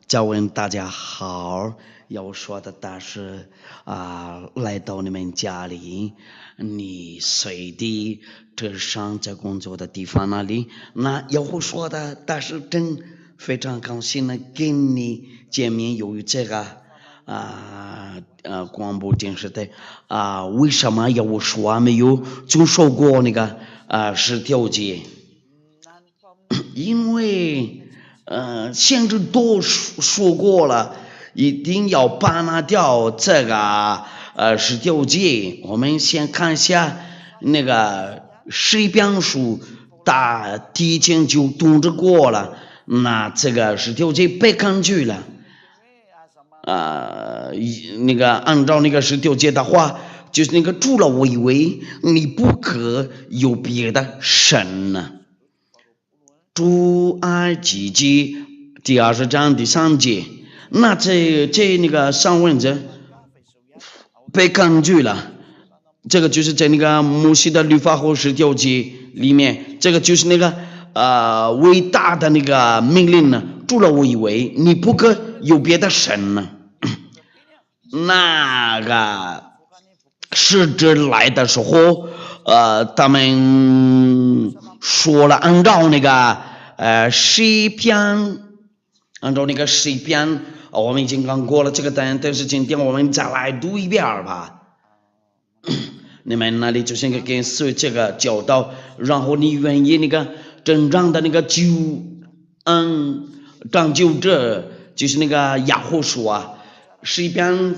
再问大家好，要说的大是来到你们家里，你随地这上这工作的地方那里，那要说的大是真非常高兴的跟你见面。由于这个广播电视台为什么要说没有就说过那个十条街？因为先知都说过了，一定要把那掉这个十条街。我们先看一下那个诗篇书，提前就通知过了，那这个十条街被根据了。那个按照那个十条街的话，就是那个主了我以为你不可有别的神呢。出埃及记第20章第3节，那这那个上文者被根据了，这个就是在那个摩西的律法和十条街里面，这个就是那个伟大的那个命令呢。主了我以为你不可有别的神呢。那个使者来的时候，他们说了，按照那个诗篇，按照那个诗篇，我们已经刚过了这个单，但是今天我们再来读一遍吧。你们那里就是跟随这个教导，然后你愿意那个真正的那个拯救者，就是那个亚护书诗篇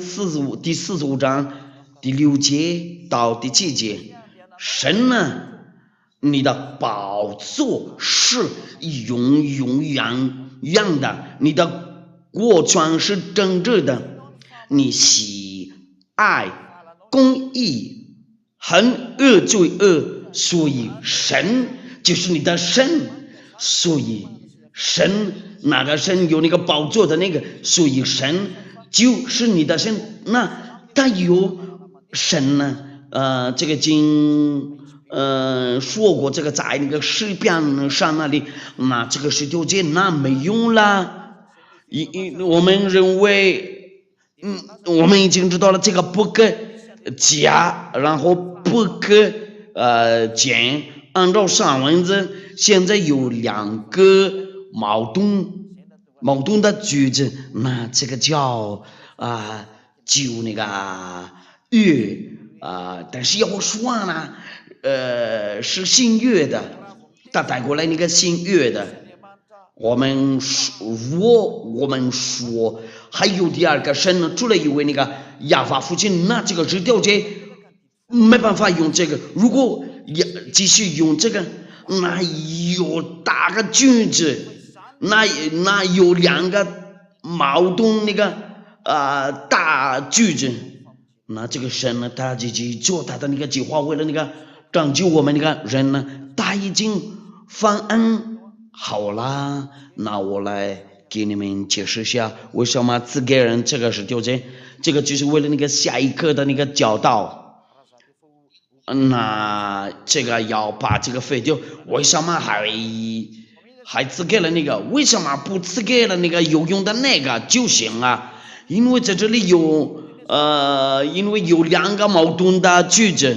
第45章第6节到第7节，神呢，你的宝座是永远的，你的国权是正直的，你喜爱公义，恨恶罪恶，所以神就是你的神，所以神哪个神有那个宝座的那个，所以神就是你的神。那他有神呢？这个经说过，这个在那个诗篇上那里，那这个十条街那没用了。我们认为，我们已经知道了这个不可加，然后不可减。按照上文字，现在有2个矛盾的句子，那这个叫就那个但是要说呢，是新约的，他带过来那个新约的。我们说还有第2个神呢，除了因为那个亚法父亲，那这个十条街没办法用这个。如果继续用这个，那有大个句子，那有2个矛盾那个大句子，那这个神呢，他自己做他的那个计划，为了那个拯救我们那个人呢，他已经方案好啦。那我来给你们解释一下，为什么只给人这个十条街，这个就是为了那个下一课的那个教导。那这个要把这个废掉，为什么还只给了那个？为什么不只给了那个有用的那个就行啊？因为在这里有因为有2个矛盾的句子，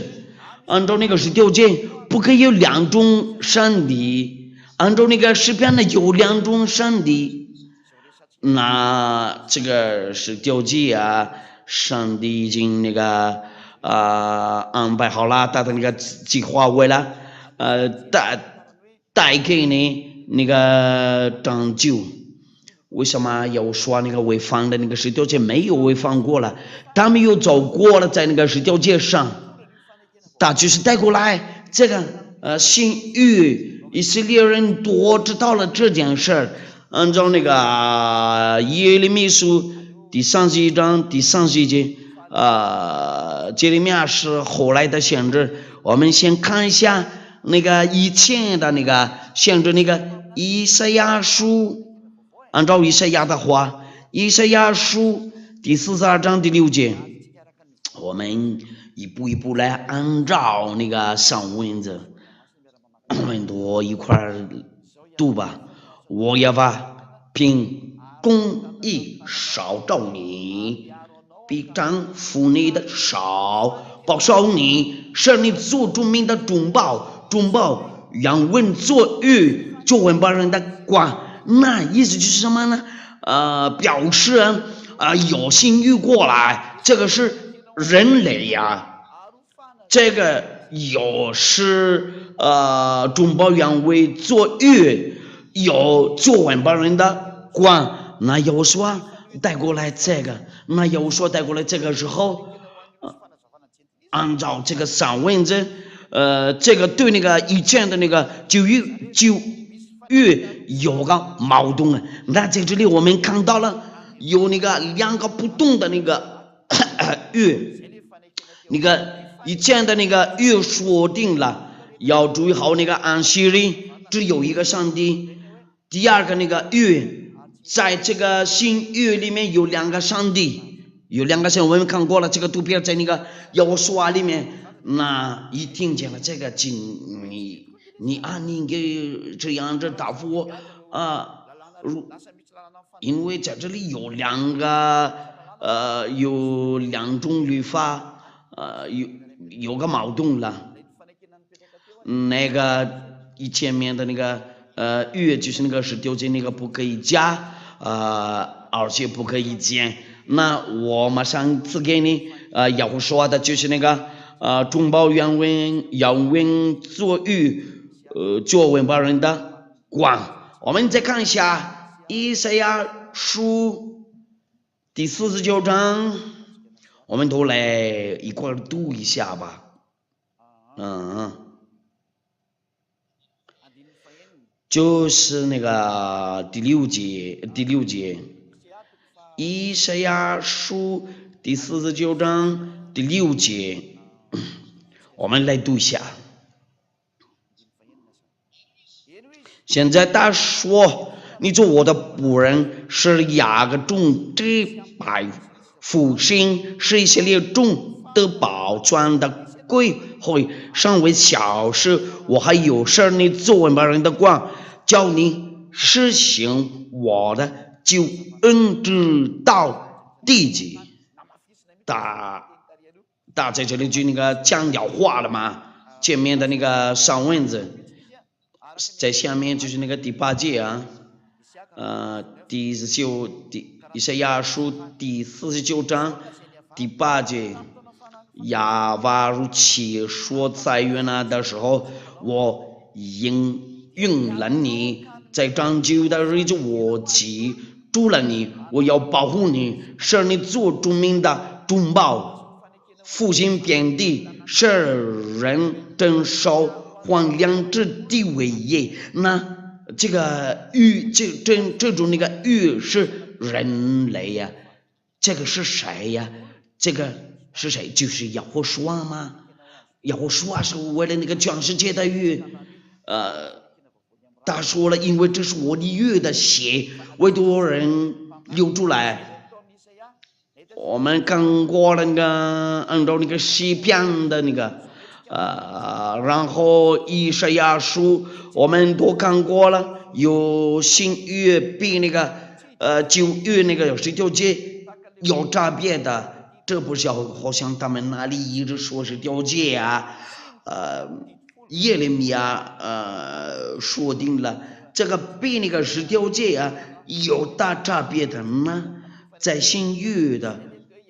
按照那个十条街不可以有2种上帝，按照那个诗篇呢有2种上帝。那这个十条街上帝已经那个安排好了他的那个计划，为了带给你那个拯救。为什么要说那个违反的那个十条街没有违反过了？他们又走过了，在那个十条街上，他就是带过来这个新约，以色列人多知道了这件事儿。按照那个耶利米书第31章第30节，耶利米是后来的先知。我们先看一下那个以前的那个先知，那个以赛亚书。按照以赛亚的话，以赛亚书第42章第6节，我们一步一步来按照那个上文字，我们都一块读吧。我要把凭公意烧照你，必丈夫你的手，保守你，使你做主民的中保，让稳坐于做文保人的官。那意思就是什么呢？表示有心欲过来，这个是人类呀，这个有是中保原委做狱，有做文保人的官。那有说带过来这个，时候，按照这个散文字，这个对那个以前的那个就有个矛盾啊。那在这里我们看到了有那个两个不同的那个那个以前的那个说定了要注意好那个安息日只有一个上帝，第二个那个在这个新约里面有两个上帝，我们看过了这个图片，在那个耶和华里面，那一听见了这个你按你给这样子答复我因为在这里有两种律法，有个矛盾了。那个以前面的那个就是那个是丢进那个不可以加而且不可以减。那我马上次给你要说的就是那个中保原文做做文保人的官。我们再看一下以赛亚书第49章，我们都来一块读一下吧。就是那个第六节，以赛亚书第49章第6节，我们来读一下。现在他说：“你做我的仆人，是雅各众支派复兴，是以色列众的保全的归回，尚未小事，我还有事你做文保人的官，叫你实行我的救恩之道地极。”大在这里就那个讲掉话了嘛，前面的那个上文字，在下面就是那个第8节啊，以赛亚书第49章第8节，亚瓦如其说在约拿的时候，我应了你，在长久的日子我记住了你，我要保护你，使你做著名的中保，复兴遍地，使人珍守还良知的伟业。那这个这种那个是人类呀，这个是谁呀？这个是谁？就是耶和华吗？耶和华是为了那个全世界的他说了，因为这是我的的血为多人流出来。我们看过了那个按照那个诗篇的那个然后以赛亚书我们都看过了，有新约比那个旧约那个19节有差别的，这不是好像他们那里一直说是掉节啊，耶利米亚说定了这个比那个19节啊有大差别的呢，在新约的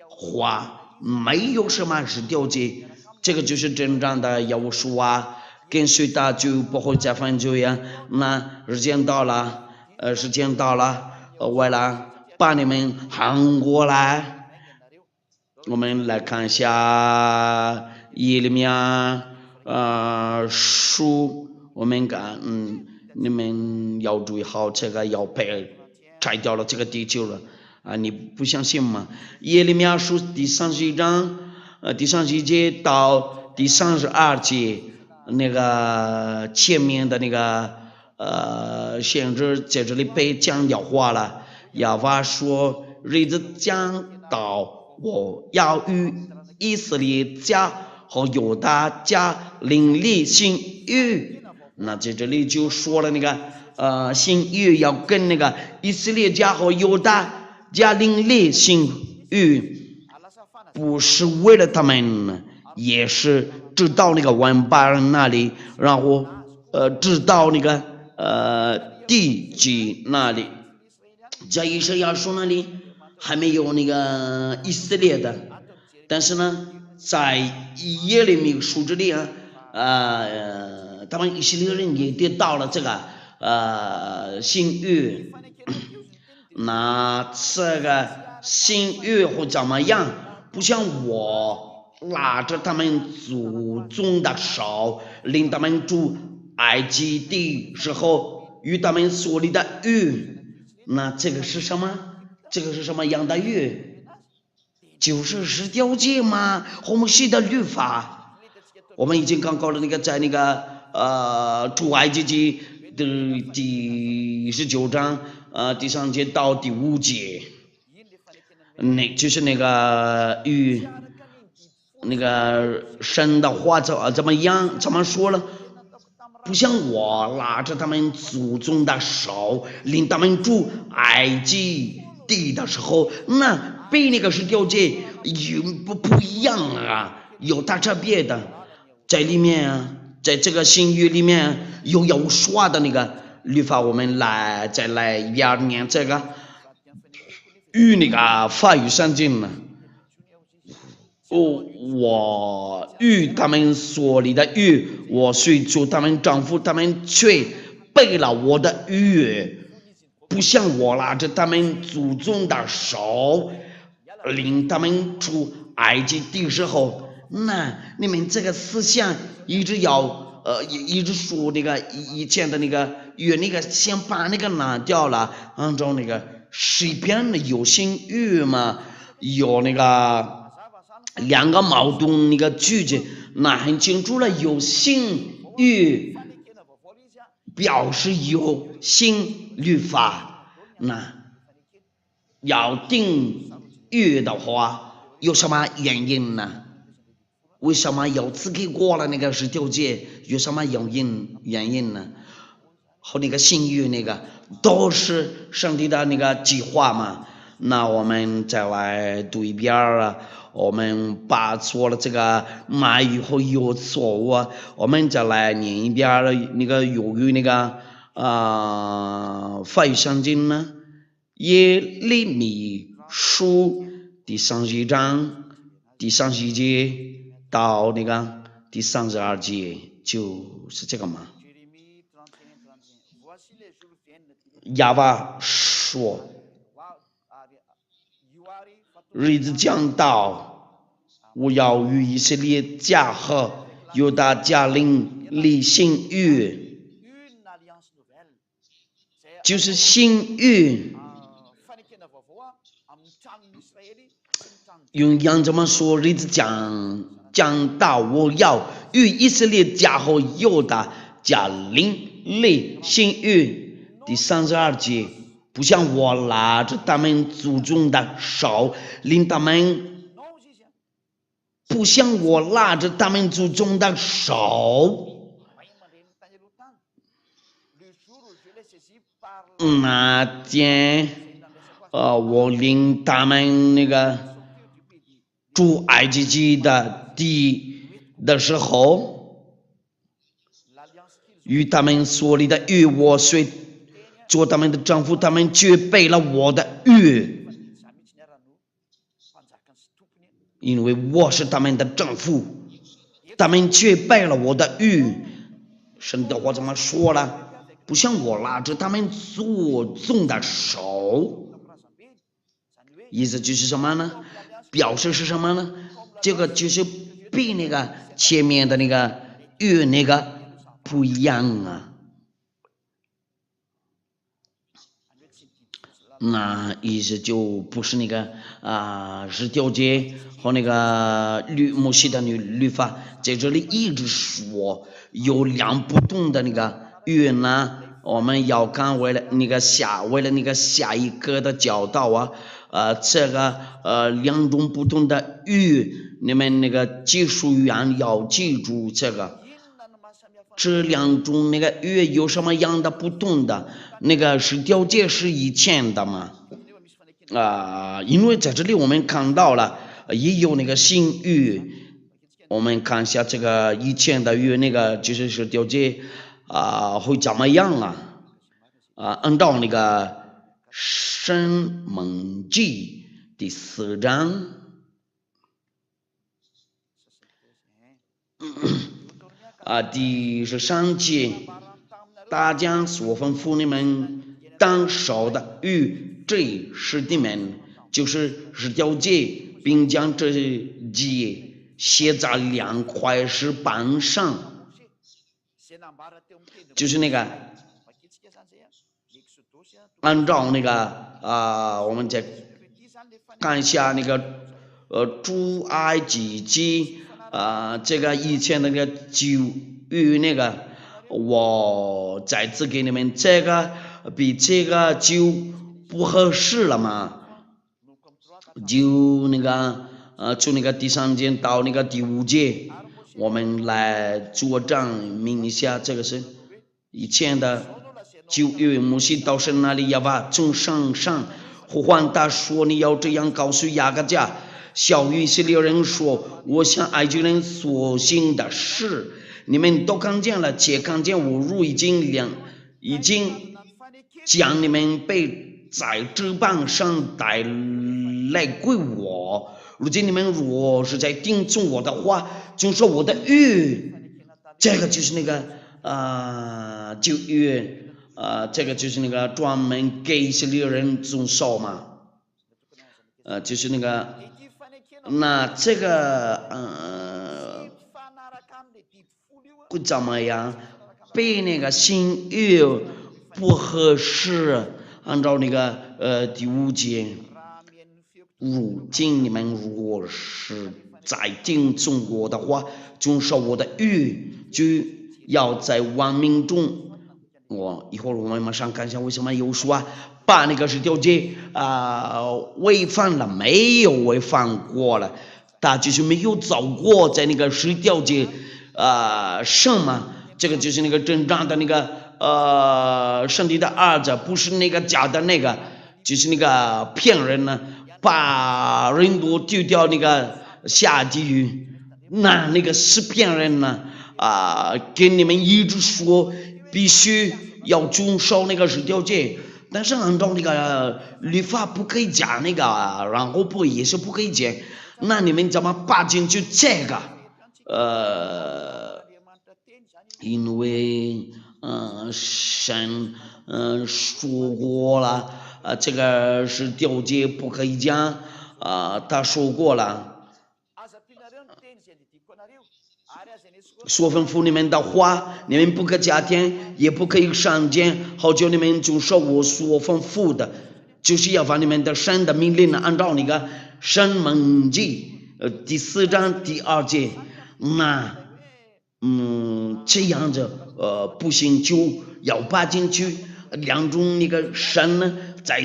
话没有什么19节，这个就是真正的耶和华，跟随他就不会再犯罪呀。那时间到了，为了把你们喊过来，我们来看一下耶利米亚书，我们看你们要注意好，这个要被拆掉了这个地球了你不相信吗？耶利米亚书第31章第31节到第32节，那个前面的那个先知在这里被讲掉话了。亚娃说：“日子将到，我要与以色列家和犹大家另立新约。”那在这里就说了那个新约要跟那个以色列家和犹大加令类性欲，不是为了他们，也是直到那个王八人那里，然后直到那个地基那里，在以赛亚书那里还没有那个以色列的，但是呢，在耶利米书这里啊，他们以色列人也得到了这个新约。那这个新约会怎么样？不像我拉着他们祖宗的手，领他们出埃及的时候，与他们所立的约。那这个是什么？这个是什么样的约？就是十条诫嘛，和摩西的律法。我们已经刚搞了那个在那个出埃及记的第19章第3节到第5节，那就是那个与那个神的话怎么样？怎么说了？不像我拉着他们祖宗的手，领他们出埃及地的时候，那被那个十条诫有不一样啊，有大差别的，在里面啊，在这个新约里面有要说的那个律法，我们再来一遍念这个与那个法语相近呢。我与他们所立的约，我虽做他们丈夫，他们却背了我的约，不像我拉着他们祖宗的手，领他们出埃及的时候，那你们这个思想一直一直说那个以前的那个约，那个先把那个拿掉了，按照那个诗篇的有新约嘛，有那个2个矛盾那个句子，那很清楚了，有新约表示有新律法，那要定约的话，有什么原因呢？为什么要自己过了那个10条诫？有什么原因呢？和那个新约那个都是上帝的那个计划嘛。那我们再来读一遍啊，我们把错了这个哪以后有错误啊，我们再来念一遍那个由于那个法语相近呢，耶利米书第31章第31节到那个第32节，就是这个嘛。亚巴说，日子将到，我要与以色列家和犹大家立新约，就是新约。用杨怎么说？日子将到，我要与以色列家和犹大家立新约。第32节，不像我拉着他们祖宗的手，领他们，不像我拉着他们祖宗的手。那天，我领他们那个出埃及记的地的时候，与他们所立的约，我虽做他们的丈夫，他们却背了我的约，因为我是他们的丈夫，他们却背了我的约。神的话怎么说了？不像我拉着他们祖宗的手，意思就是什么呢？表示是什么呢？这个就是比那个前面的那个约那个不一样啊。那意思就不是那个10条诫和那个摩西的律法，在这里一直说有2不同的那个约呢。我们要看为了那个下一个的教导啊，这个2种不同的约，你们那个技术员要记住这个。这2种那个约有什么样的不同的？那个10条诫是以前的嘛，因为在这里我们看到了也有那个新约，我们看一下这个以前的约，那个就是十条诫会怎么样按照那个申命记第4章第13节，大家所吩咐你们当守的与这是你们，就是10条诫，并将这诫写在2块石板上，就是那个按照那个我们再看一下那个出埃及记这个以前那个旧约那个，我再次给你们这个比这个就不合适了嘛，就那个从那个第3节到那个第5节，我们来做证明一下，这个是以前的旧约，摩西到神那里要把从山上呼唤他说，你要这样告诉雅各家小以色列人说，我向埃及人所行的事你们都看见了，且看见我如已经将你们背在这棒上带来归我。如今你们若是在听从我的话，遵守我的约，这个就是那个旧约这个就是那个专门给以色列人遵守嘛，就是那个那这个会怎么样？被那个新约不合适，按照那个第5节，如今你们如果是在听从我的话，遵守我的约，就要在万民中。一会儿我们马上看一下为什么有说把那个10条诫违反了，没有违反过了，他就是没有走过在那个10条诫上嘛，这个就是那个真正的那个上帝的儿子，不是那个假的那个，就是那个骗人呢，把人都丢掉那个下地狱，那个是骗人呢跟你们一直说必须要遵守那个10条诫，但是按照那个律法不可以讲那个，然后也是不可以讲，那你们怎么把进去这个？因为神说过了这个10条诫不可以讲他说过了。说吩咐你们的话，你们不可加添，也不可以删减，好叫你们遵守我所吩咐的，就是要把你们的神的命令按照那个申命记第4章第2节，那这样子不行就要把进去2种那个神呢，在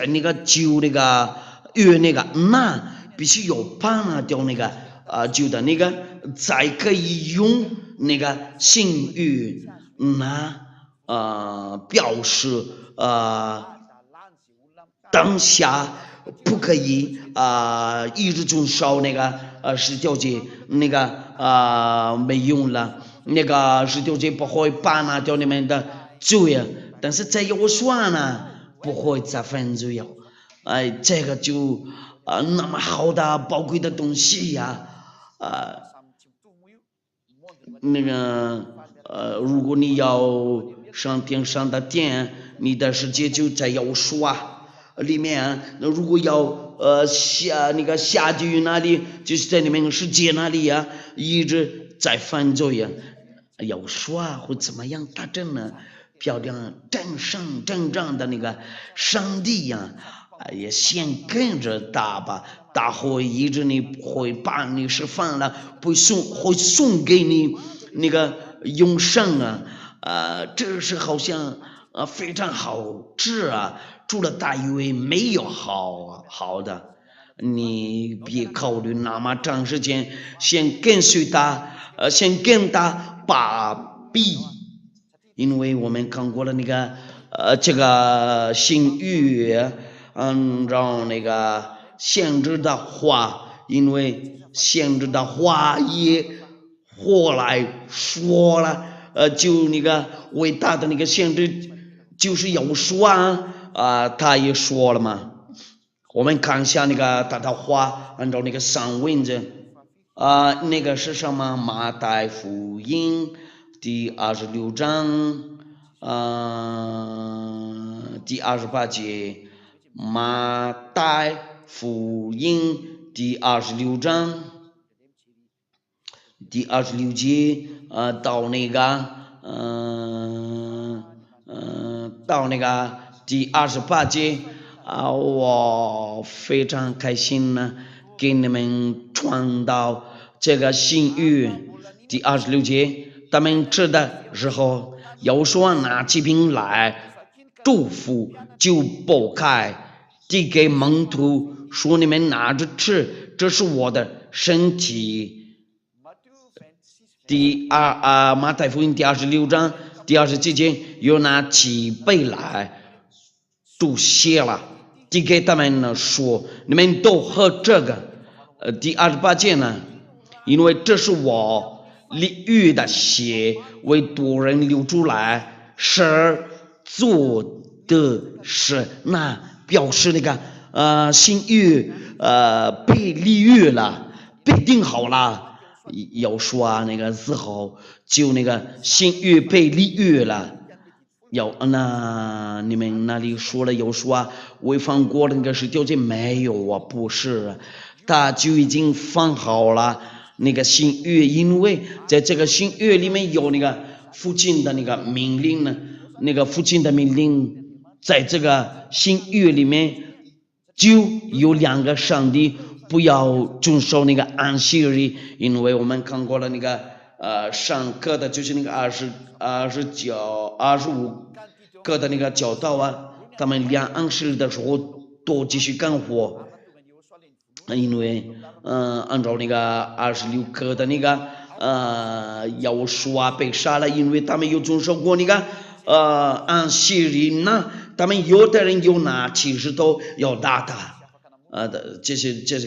那个旧那个约那个，那必须要把那掉那个旧的那个，才可以用那个新约那表示当下不可以一直遵守那个10条诫，那个没用了，那个10条诫不会把那掉你们的罪，但是在我说呢不会再犯罪这个就那么好的宝贵的东西呀那个如果你要上天上的殿，你的世界就在要说里面，那如果要下地狱那里，就是在你们世界那里一直在犯罪要说会怎么样打针呢？漂亮真正的那个上帝也先跟着他吧，他会一直你会把你释放了，会送给你那个永生这是好像非常好吃除了他以为没有好的，你别考虑那么长时间，先跟随他先跟他把臂，因为我们看过了那个这个新约按照那个先知的话，因为先知的话也后来说了，就那个伟大的那个先知就是有说他也说了嘛。我们看一下那个他的话，按照那个上文字那个是什么？马太福音第26章第28节，马太福音第26章第26节到那个到那个第28节我非常开心呢，给你们传到这个新约第26节，他们吃的时候，要说拿起饼来祝福，就剥开，递给门徒，说你们拿着吃，这是我的身体。马太福音第26章第27节，又拿起杯来，注谢了，递给他们呢，说你们都喝这个。第28节呢，因为这是我立约的血，为多人流出来，是做的是那表示那个新约被立约了，被定好了。要说那个时候就那个新约被立约了，那你们那里说了有说违反过那个是条件没有啊？不是，他就已经放好了那个新约，因为在这个新约里面有那个父亲的那个命令呢，那个父亲的命令在这个新约里面就有2个上帝。不要遵守那个安息日，因为我们看过了那个上课的就是那个25个的那个教导他们量安息日的时候都继续干活，因为按照那个26个的那个要说被杀了，因为他们有遵守过那个安息日呢，他们有的人有拿起石头要打他。这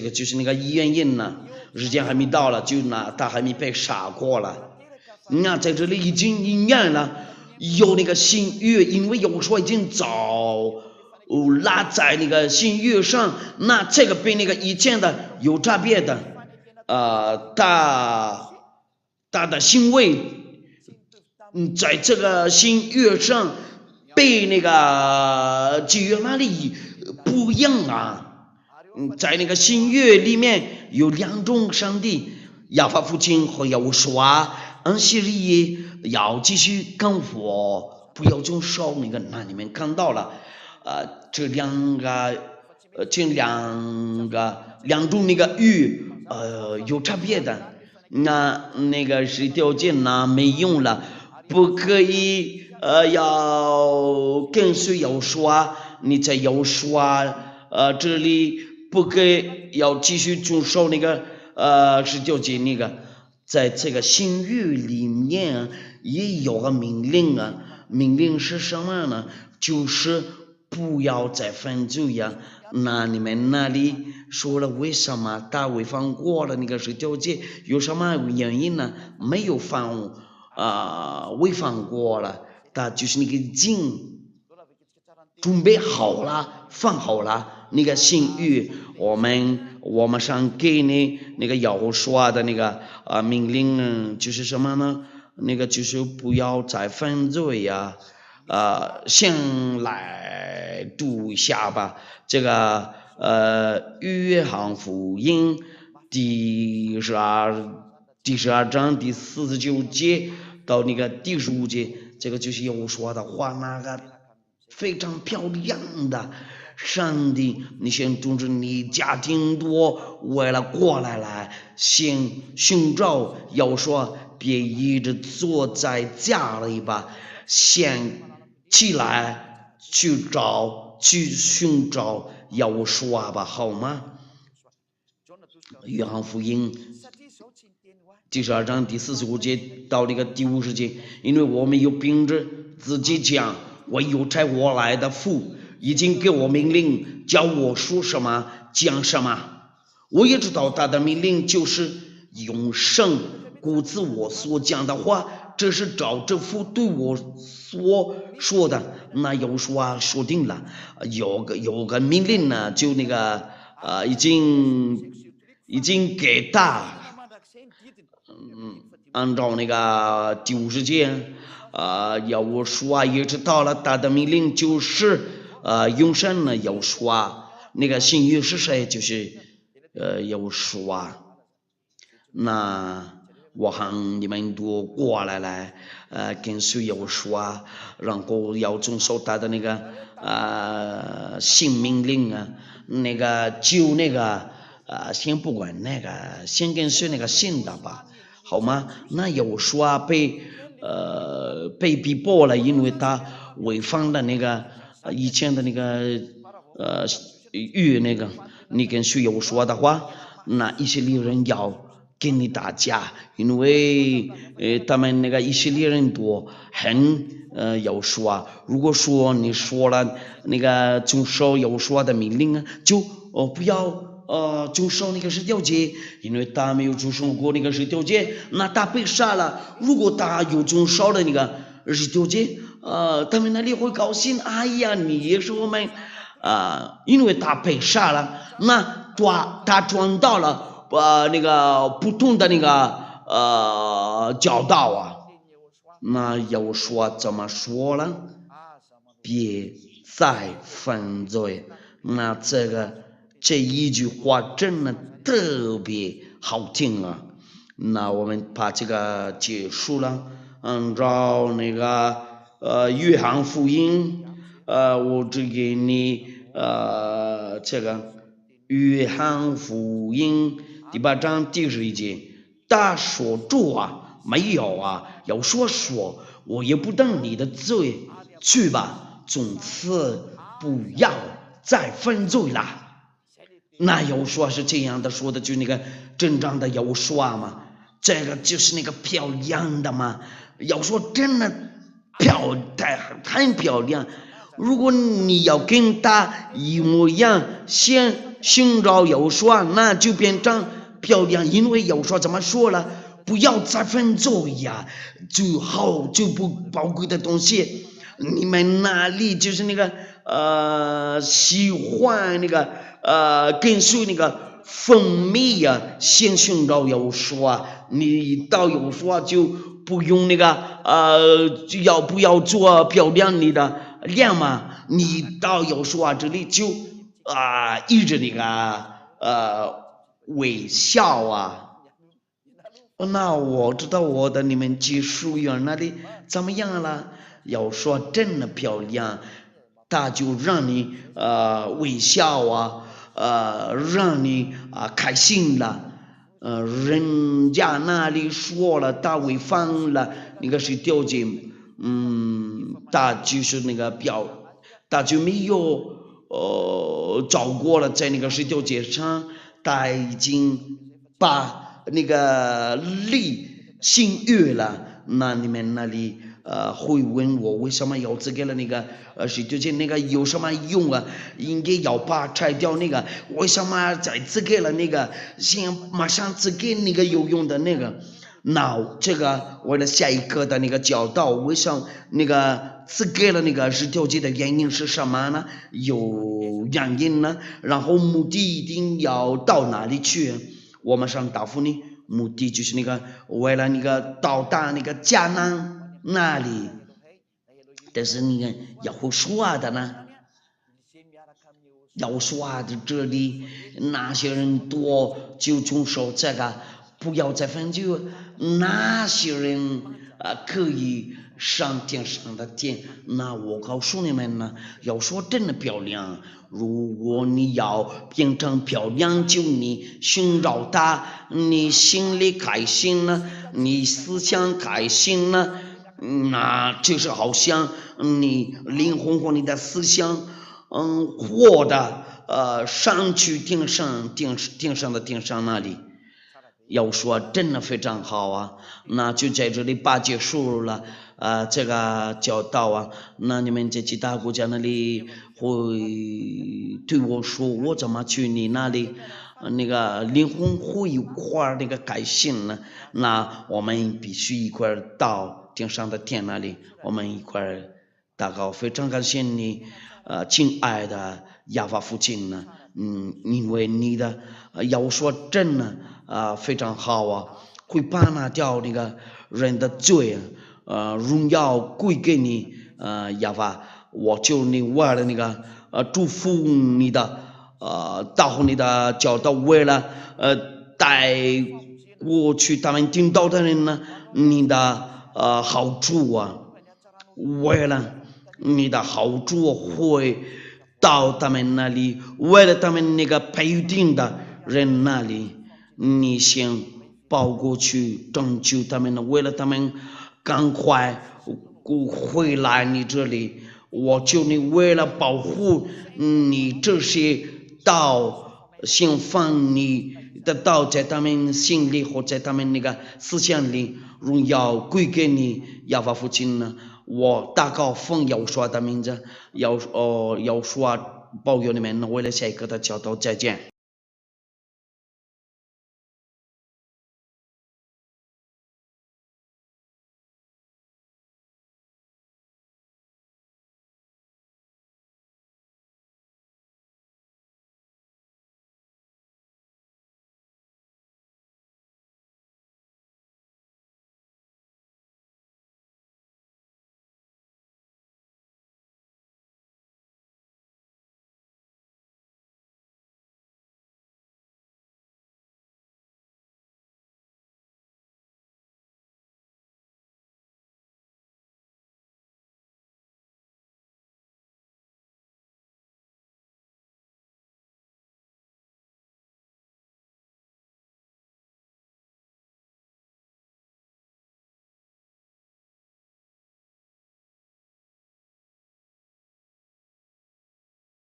个就是那个原因呢，时间还没到了，就他还没被杀过了。那在这里已经应验了，有那个新约，因为有说已经早拉在那个新约上，那这个被那个以前的有差别的他的行为，在这个新约上被那个基约那里不一样在那个新约里面有2种上帝，亚法父亲和耶和华，安息日要继续干活，不要遵守那个。那你们看到了这2种那个语有差别的，那个是条件没用了，不可以要跟随要说，你在要说这里。不可以要继续遵守那个是条件那个，在这个新约里面也有个命令命令是什么呢？就是不要再犯罪那你们那里说了为什么他违反过了那个是条件？有什么原因呢？没有违反过了，他就是那个经准备好了，放好了。那个新约，我们想给你那个要说的那个命令就是什么呢？那个就是不要再犯罪先来读一下吧。这个约翰福音第12章第49节到那个第15节，这个就是要说的话，那个非常漂亮的。上帝，你先通知你家庭多，为了过来了，先寻找，要说别一直坐在家里吧，先起来去寻找，要说吧，好吗？约翰福音第12章第45节到那个第50节，因为我们有凭着自己讲，我有差我来的父。已经给我命令，叫我说什么讲什么。我也知道他的命令就是用神估自我所讲的话，这是照着父对我所说的。那有说说定了，有个命令呢，就那个已经给他，按照那个第50节，要我说也知道了，他的命令就是用神呢，要说那个新约是谁，就是要说那我喊你们都过来了，跟随要说，然后要遵守他的那个新命令啊，那个就那个先不管那个，先跟随那个新的吧，好吗？那有说被逼迫了，因为他违反了那个以前的那个那个，你跟随有说的话，那以色列人要跟你打架，因为他们那个以色列人多，很要说，如果说你说了那个遵守要说的命令啊，就不要遵守那个10条诫，因为他没有遵守过那个10条诫，那他被杀了。如果他有遵守了那个10条诫，他们那里会高兴，哎呀，你也是我们因为他被杀了，那他转到了那个不同的那个教导啊，那要说怎么说呢？别再犯罪。那这一句话真的特别好听啊。那我们把这个结束了，按照那个约翰福音，我只给你这个约翰福音第8章第11节，他说主啊，没有啊，要说，我也不等你的罪，去吧，从此不要再犯罪了。那有说是这样的说的，就那个正常的有说嘛，这个就是那个漂亮的嘛，要说真的很漂亮。如果你要跟他一模一样，先寻找有说，那就变成漂亮，因为有说怎么说了，不要再犯罪呀，就不宝贵的东西。你们那里就是那个喜欢那个跟随那个蜂蜜呀，先寻找有说，你到有说就不用那个不要做漂亮你的脸嘛，你到有说这里就一直那个微笑啊。那我知道我的你们技术员那里怎么样了？要说真的漂亮，他就让你微笑啊，让你开心了。人家那里说了，他违反了那个10条诫，他就是那个他就没有照过了，在那个10条诫上，他已经把那个立新约了。那你们那里会问我为什么要这个了那个10条诫那个有什么用啊？应该要把拆掉那个，为什么在这个了那个先马上这个那个有用的那个？那这个为了下一个的那个教导，为什么那个这个了那个10条诫的原因是什么呢？有原因呢，然后目的一定要到哪里去？我马上答复你，目的就是那个为了那个到达那个迦南那里。但是你看要会说的呢，要说的这里那些人多就遵守这个，不要再犯罪。那些人可以上天上的天。那我告诉你们呢，要说真的漂亮，如果你要变成漂亮，就你寻找它，你心里开心了，你思想开心了，那就是好像你灵魂和你的思想活的上去天上那里。要说真的非常好啊，那就在这里把结束了。这个教导啊，那你们在其他国家那里会对我说我怎么去你那里，那个灵魂会一块儿那个改性呢？那我们必须一块儿到天上的天那里，我们一块儿祷告。非常感谢你，亲爱的亚法父亲呢，因为你的要说真呢，非常好啊，会把那掉那个人的罪荣耀归给你，亚法，我就你为了那个祝福你的道你的教导，为了带过去他们听到的人呢，你的好处啊，为了你的好处会到他们那里，为了他们那个配定的人那里，你先跑过去拯救他们，为了他们赶快回来你这里，我就你为了保护你这些道先放你的道在他们心里或在他们那个思想里，荣耀归给你亚法父亲呢。我祷告奉耶和华的名字，要说保佑你们，为了下一个的教导，再见。